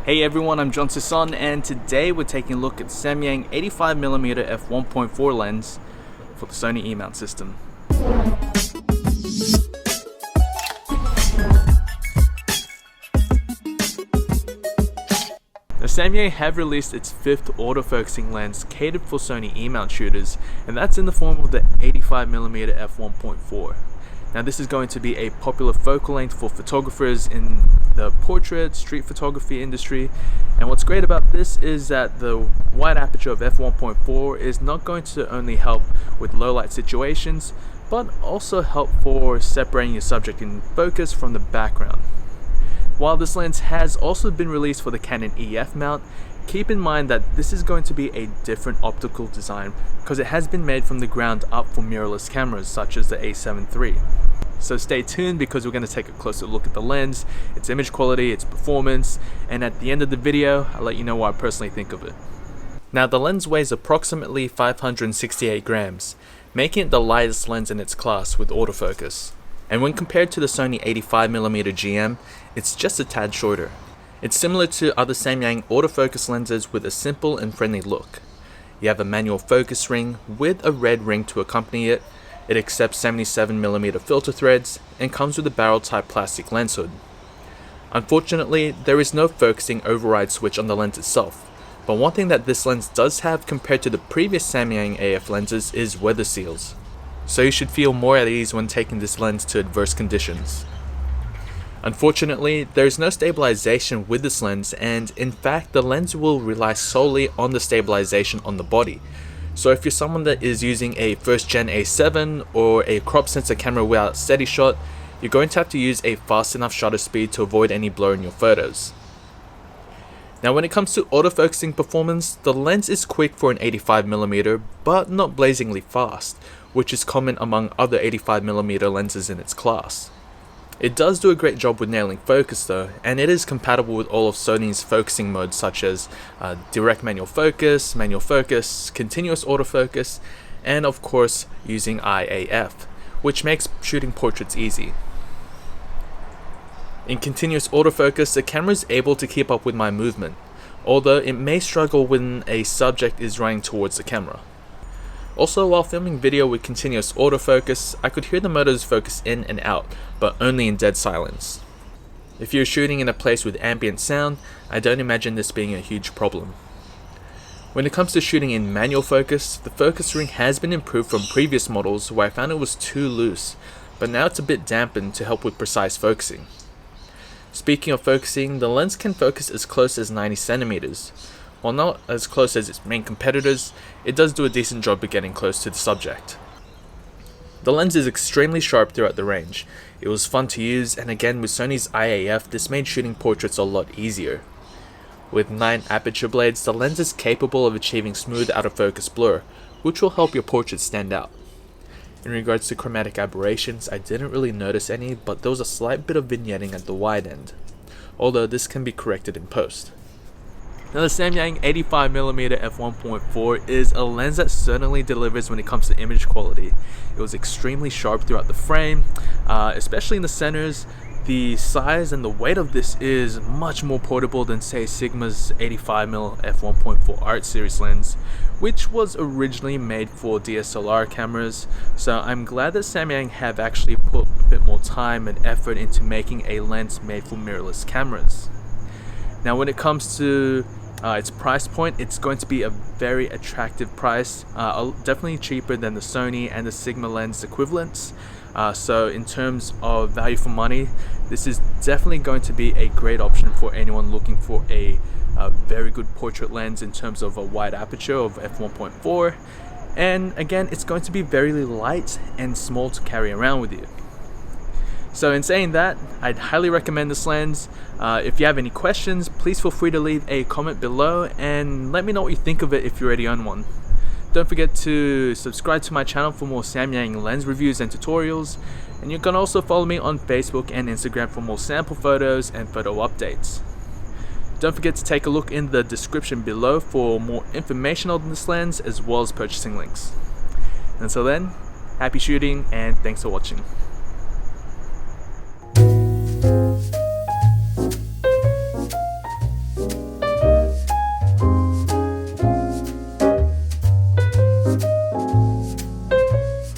Hey everyone, I'm Sison, and today we're taking a look at Samyang 85mm F1.4 lens for the Sony E-mount system. Now, Samyang have released its fifth autofocusing lens catered for Sony E-mount shooters, and that's in the form of the 85mm F1.4. Now this is going to be a popular focal length for photographers in the portrait, street photography industry, and what's great about this is that the wide aperture of f1.4 is not going to only help with low light situations, but also help for separating your subject in focus from the background. While this lens has also been released for the Canon EF mount, keep in mind that this is going to be a different optical design because it has been made from the ground up for mirrorless cameras such as the A7 III. So stay tuned because we're going to take a closer look at the lens, its image quality, its performance, and at the end of the video I'll let you know what I personally think of it. Now the lens weighs approximately 568 grams, making it the lightest lens in its class with autofocus. And when compared to the Sony 85mm GM, it's just a tad shorter. It's similar to other Samyang autofocus lenses with a simple and friendly look. You have a manual focus ring with a red ring to accompany it. It accepts 77mm filter threads and comes with a barrel type plastic lens hood. Unfortunately, there is no focusing override switch on the lens itself, but one thing that this lens does have compared to the previous Samyang AF lenses is weather seals. So you should feel more at ease when taking this lens to adverse conditions. Unfortunately, there is no stabilization with this lens, and in fact the lens will rely solely on the stabilization on the body. So if you're someone that is using a first gen A7 or a crop sensor camera without steady shot, you're going to have to use a fast enough shutter speed to avoid any blur in your photos. Now when it comes to autofocusing performance, the lens is quick for an 85mm but not blazingly fast, which is common among other 85mm lenses in its class. It does do a great job with nailing focus though, and it is compatible with all of Sony's focusing modes such as direct manual focus, continuous autofocus, and of course using IAF, which makes shooting portraits easy. In continuous autofocus, the camera is able to keep up with my movement, although it may struggle when a subject is running towards the camera. Also, while filming video with continuous autofocus, I could hear the motors focus in and out, but only in dead silence. If you're shooting in a place with ambient sound, I don't imagine this being a huge problem. When it comes to shooting in manual focus, the focus ring has been improved from previous models where I found it was too loose, but now it's a bit dampened to help with precise focusing. Speaking of focusing, the lens can focus as close as 90 centimeters. While not as close as its main competitors, it does do a decent job of getting close to the subject. The lens is extremely sharp throughout the range. It was fun to use, and again with Sony's IAF, this made shooting portraits a lot easier. With 9 aperture blades, the lens is capable of achieving smooth out of focus blur, which will help your portrait stand out. In regards to chromatic aberrations, I didn't really notice any, but there was a slight bit of vignetting at the wide end, although this can be corrected in post. Now the Samyang 85mm F1.4 is a lens that certainly delivers when it comes to image quality. It was extremely sharp throughout the frame, especially in the centers. The size and the weight of this is much more portable than say Sigma's 85mm F1.4 Art Series lens, which was originally made for DSLR cameras. So I'm glad that Samyang have actually put a bit more time and effort into making a lens made for mirrorless cameras. Now when it comes to its price point, it's going to be a very attractive price, definitely cheaper than the Sony and the Sigma lens equivalents. So in terms of value for money, this is definitely going to be a great option for anyone looking for a very good portrait lens in terms of a wide aperture of f1.4, and again it's going to be very light and small to carry around with you. So in saying that, I'd highly recommend this lens. If you have any questions, please feel free to leave a comment below and let me know what you think of it if you already own one. Don't forget to subscribe to my channel for more Samyang lens reviews and tutorials, and you can also follow me on Facebook and Instagram for more sample photos and photo updates. Don't forget to take a look in the description below for more information on this lens as well as purchasing links. Until then, happy shooting and thanks for watching.